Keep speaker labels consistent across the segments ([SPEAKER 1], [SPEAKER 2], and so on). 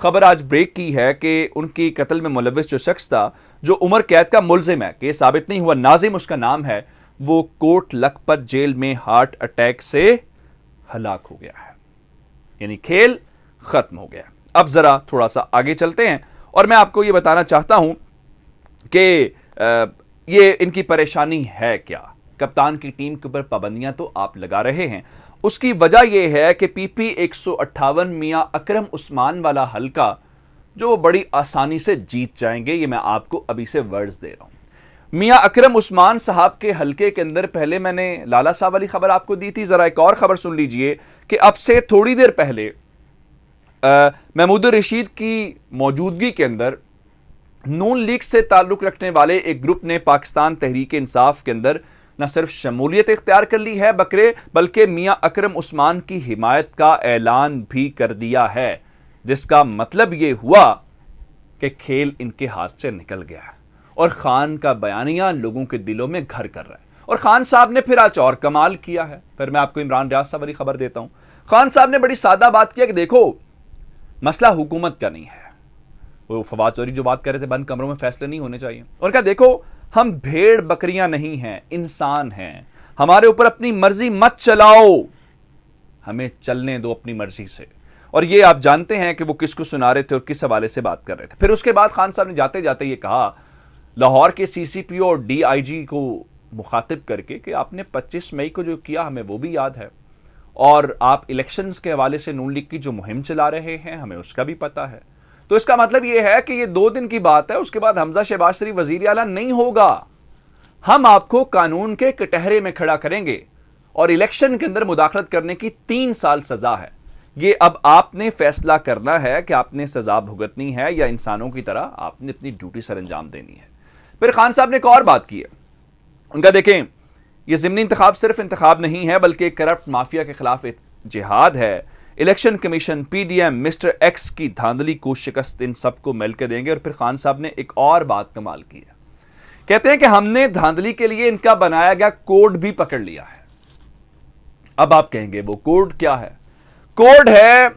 [SPEAKER 1] خبر آج بریک کی ہے کہ ان کی قتل میں ملوث جو شخص تھا، جو عمر قید کا ملزم ہے، کیس ثابت نہیں ہوا، ناظم اس کا نام ہے، وہ کوٹ لکھپت جیل میں ہارٹ اٹیک سے ہلاک ہو گیا ہے۔ یعنی کھیل ختم ہو گیا۔ اب ذرا تھوڑا سا آگے چلتے ہیں اور میں آپ کو یہ بتانا چاہتا ہوں کہ یہ ان کی پریشانی ہے کیا۔ کپتان کی ٹیم کے اوپر پابندیاں تو آپ لگا رہے ہیں، اس کی وجہ یہ ہے کہ پی پی 158 میاں اکرم عثمان والا حلقہ جو وہ بڑی آسانی سے جیت جائیں گے۔ یہ میں آپ کو ابھی سے ورڈز دے رہا ہوں۔ میاں اکرم عثمان صاحب کے حلقے کے اندر پہلے میں نے لالا صاحب والی خبر آپ کو دی تھی، ذرا ایک اور خبر سن لیجئے کہ اب سے تھوڑی دیر پہلے محمود الرشید کی موجودگی کے اندر نون لیگ سے تعلق رکھنے والے ایک گروپ نے پاکستان تحریک انصاف کے اندر نہ صرف شمولیت اختیار کر لی ہے بلکہ میاں اکرم عثمان کی حمایت کا اعلان بھی کر دیا ہے، جس کا مطلب یہ ہوا کہ کھیل ان کے ہاتھ سے نکل گیا ہے اور خان کا بیانیہ لوگوں کے دلوں میں گھر کر رہا ہے۔ اور خان صاحب نے پھر آج اور کمال کیا ہے، پھر میں آپ کو عمران ریاض صاحب والی خبر دیتا ہوں۔ خان صاحب نے بڑی سادہ بات کیا کہ دیکھو مسئلہ حکومت کا نہیں ہے، وہ فواد چوری جو بات کر رہے تھے بند کمروں میں فیصلے نہیں ہونے چاہیے، اور کہا دیکھو ہم بھیڑ بکریاں نہیں ہیں، انسان ہیں، ہمارے اوپر اپنی مرضی مت چلاؤ، ہمیں چلنے دو اپنی مرضی سے۔ اور یہ آپ جانتے ہیں کہ وہ کس کو سنا رہے تھے اور کس حوالے سے بات کر رہے تھے۔ پھر اس کے بعد خان صاحب نے جاتے جاتے یہ کہا لاہور کے سی سی پی او اور ڈی آئی جی کو مخاطب کر کے کہ آپ نے 25 مئی کو جو کیا ہمیں وہ بھی یاد ہے، اور آپ الیکشنز کے حوالے سے نون لیگ کی جو مہم چلا رہے ہیں ہمیں اس کا بھی پتہ ہے۔ تو اس کا مطلب یہ ہے کہ یہ 2 دن کی بات ہے، اس کے بعد حمزہ شہباز شریف وزیر اعلیٰ نہیں ہوگا، ہم آپ کو قانون کے کٹہرے میں کھڑا کریں گے اور الیکشن کے اندر مداخلت کرنے کی 3 سال سزا ہے۔ یہ اب آپ نے فیصلہ کرنا ہے کہ آپ نے سزا بھگتنی ہے یا انسانوں کی طرح آپ نے اپنی ڈیوٹی سر انجام دینی ہے۔ پھر خان صاحب نے ایک اور بات کی ہے، ان کا دیکھیں یہ ضمنی انتخاب صرف انتخاب نہیں ہے بلکہ کرپٹ مافیا کے خلاف جہاد ہے، election commission, P D M, mister X کی دھاندلی کو شکست ان سب کو مل کے دیں گے۔ اور پھر خان صاحب نے ایک اور بات کمال کی ہے، کہتے ہیں کہ ہم نے دھاندلی کے لیے ان کا بنایا گیا کوڈ بھی پکڑ لیا ہے۔ اب آپ کہیں گے وہ کوڈ کیا ہے؟ کوڈ ہے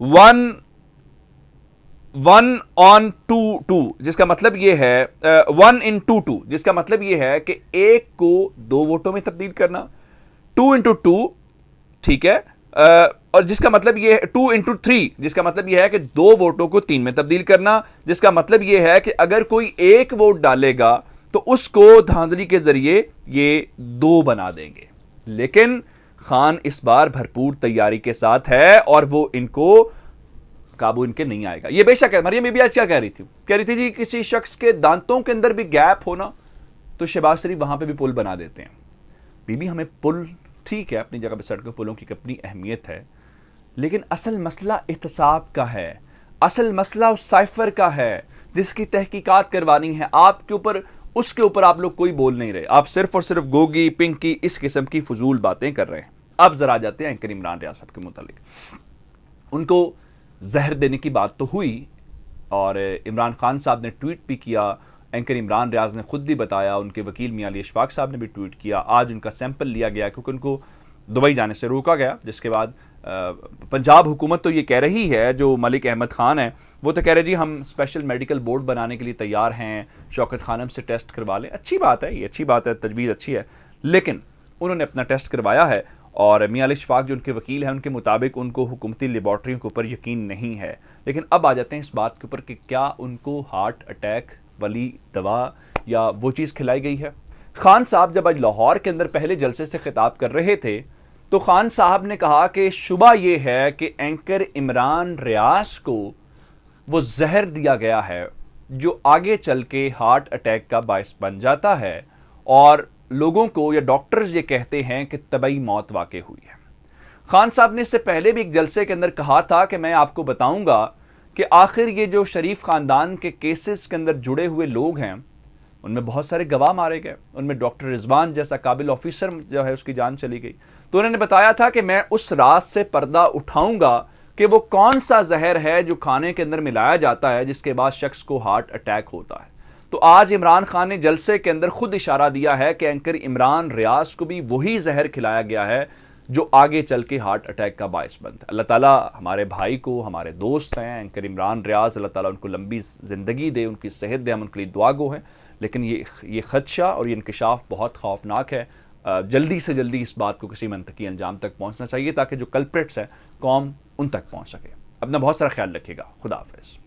[SPEAKER 1] 1:2:2 جس کا مطلب یہ ہے 1:2:2 جس کا مطلب یہ ہے کہ 1 کو 2 ووٹوں میں تبدیل کرنا، 2:2 ٹھیک ہے، اور جس کا مطلب یہ ہے 2:3 جس کا مطلب یہ ہے کہ 2 ووٹوں کو 3 میں تبدیل کرنا، جس کا مطلب یہ ہے کہ اگر کوئی 1 ووٹ ڈالے گا تو اس کو دھاندلی کے ذریعے یہ 2 بنا دیں گے۔ لیکن خان اس بار بھرپور تیاری کے ساتھ ہے اور وہ ان کو قابو ان کے نہیں آئے گا۔ یہ بے شک ہے، مریم بی بی آج کیا کہہ رہی تھی جی کسی شخص کے دانتوں کے اندر بھی گیپ ہونا تو شہباز شریف وہاں پہ بھی پل بنا دیتے ہیں۔ بی بی ہمیں پل ٹھیک ہے اپنی جگہ پہ، سڑکوں پلوں کی اپنی اہمیت ہے، لیکن اصل مسئلہ احتساب کا ہے، اصل مسئلہ اس سائفر کا ہے جس کی تحقیقات کروانی ہے۔ آپ کے اوپر اس کے اوپر آپ لوگ کوئی بول نہیں رہے، آپ صرف اور صرف گوگی پنکی اس قسم کی فضول باتیں کر رہے ہیں۔ اب ذرا جاتے ہیں اینکر عمران ریاض صاحب کے متعلق۔ ان کو زہر دینے کی بات تو ہوئی اور عمران خان صاحب نے ٹویٹ بھی کیا، اینکر عمران ریاض نے خود بھی بتایا، ان کے وکیل میاں علی اشفاق صاحب نے بھی ٹویٹ کیا۔ آج ان کا سیمپل لیا گیا کیونکہ ان کو دبئی جانے سے روکا گیا، جس کے بعد پنجاب حکومت تو یہ کہہ رہی ہے، جو ملک احمد خان ہیں وہ تو کہہ رہے جی ہم اسپیشل میڈیکل بورڈ بنانے کے لیے تیار ہیں، شوکت خانم سے ٹیسٹ کروا لیں۔ اچھی بات ہے، یہ اچھی بات ہے، تجویز اچھی ہے، لیکن انہوں نے اپنا ٹیسٹ کروایا ہے اور میاں علی اشفاق جو ان کے وکیل ہیں ان کے مطابق ان کو حکومتی لیبارٹریوں کے اوپر یقین نہیں ہے۔ لیکن اب آ جاتے ہیں اس بات کے اوپر کہ کیا ان کو ہارٹ اٹیک والی دوا یا وہ چیز کھلائی گئی ہے۔ خان صاحب جب آج لاہور کے اندر پہلے جلسے سے خطاب کر رہے تھے تو خان صاحب نے کہا کہ شبہ یہ ہے کہ اینکر عمران ریاض کو وہ زہر دیا گیا ہے جو آگے چل کے ہارٹ اٹیک کا باعث بن جاتا ہے، اور لوگوں کو یا ڈاکٹرز یہ کہتے ہیں کہ طبعی موت واقع ہوئی ہے۔ خان صاحب نے اس سے پہلے بھی ایک جلسے کے اندر کہا تھا کہ میں آپ کو بتاؤں گا کہ آخر یہ جو شریف خاندان کے کیسز کے اندر جڑے ہوئے لوگ ہیں ان میں بہت سارے گواہ مارے گئے، ان میں ڈاکٹر رضوان جیسا قابل آفیسر جو ہے اس کی جان چلی گئی۔ تو انہوں نے بتایا تھا کہ میں اس راز سے پردہ اٹھاؤں گا کہ وہ کون سا زہر ہے جو کھانے کے اندر ملایا جاتا ہے جس کے بعد شخص کو ہارٹ اٹیک ہوتا ہے۔ تو آج عمران خان نے جلسے کے اندر خود اشارہ دیا ہے کہ اینکر عمران ریاض کو بھی وہی زہر کھلایا گیا ہے جو آگے چل کے ہارٹ اٹیک کا باعث بنتا ہے۔ اللہ تعالیٰ ہمارے بھائی کو، ہمارے دوست ہیں اینکر عمران ریاض، اللہ تعالیٰ ان کو لمبی زندگی دے، ان کی صحت دے، ہم ان کے لیے دعا گو ہیں، لیکن یہ خدشہ اور یہ انکشاف بہت خوفناک ہے۔ جلدی سے جلدی اس بات کو کسی منطقی انجام تک پہنچنا چاہیے تاکہ جو کلپریٹس ہیں قوم ان تک پہنچ سکے۔ اپنا بہت سارا خیال رکھیے گا۔ خدا حافظ۔